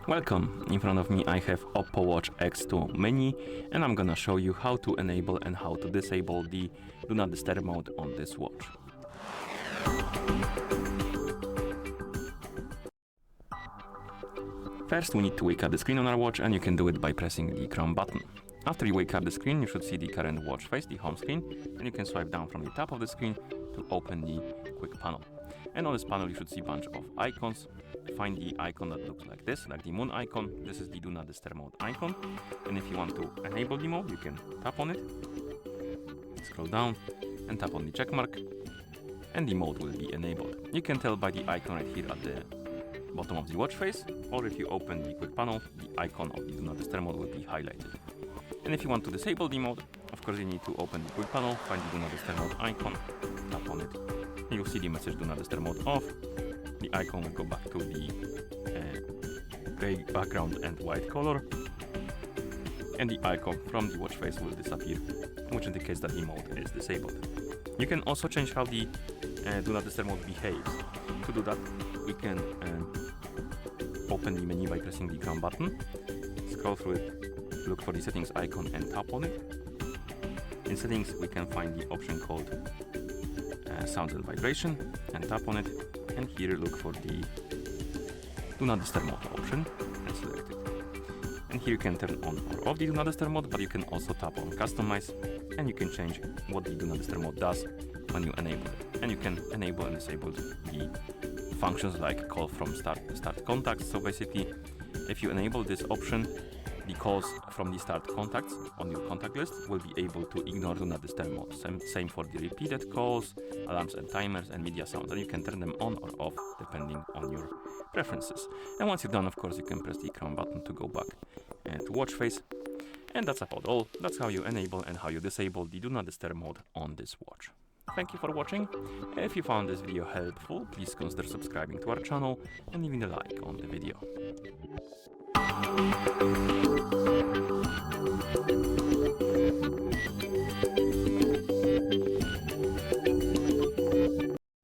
Welcome, in front of me I have OPPO Watch X2 Mini and I'm gonna show you how to enable and how to disable the Do Not Disturb mode on this watch. First we need to wake up the screen on our watch, and you can do it by pressing the crown button. After you wake up the screen, you should see the current watch face, the home screen, and you can swipe down from the top of the screen to open the quick panel. And on this panel you should see a bunch of icons. Find the icon that looks like this, like the moon icon. This is the Do Not Disturb mode icon. And if you want to enable the mode, you can tap on it, scroll down and tap on the check mark, and the mode will be enabled. You can tell by the icon right here at the bottom of the watch face, or if you open the quick panel, the icon of the Do Not Disturb mode will be highlighted. And if you want to disable the mode, of course you need to open the quick panel, find the Do Not Disturb mode icon, tap on it. You'll see the message Do Not Disturb mode off. The icon will go back to the gray background and white color, and the icon from the watch face will disappear, which indicates that the mode is disabled. You can also change how the Do Not Disturb mode behaves. To do that, we can open the menu by pressing the crown button, scroll through it, look for the settings icon and tap on it. In settings we can find the option called sounds and vibration, and tap on it, and here look for the Do Not Disturb mode option and select it. And here you can turn on or off the Do Not Disturb mode, but you can also tap on customize, and you can change what the Do Not Disturb mode does when you enable it. And you can enable and disable the functions like call from start contacts. So basically, if you enable this option, the calls from the start contacts on your contact list will be able to ignore Do Not Disturb mode. Same for the repeated calls, alarms and timers, and media sounds. And you can turn them on or off depending on your preferences. And once you're done, of course, you can press the crown button to go back to watch face. And that's about all. That's how you enable and how you disable the Do Not Disturb mode on this watch. Thank you for watching. If you found this video helpful, please consider subscribing to our channel and leaving a like on the video.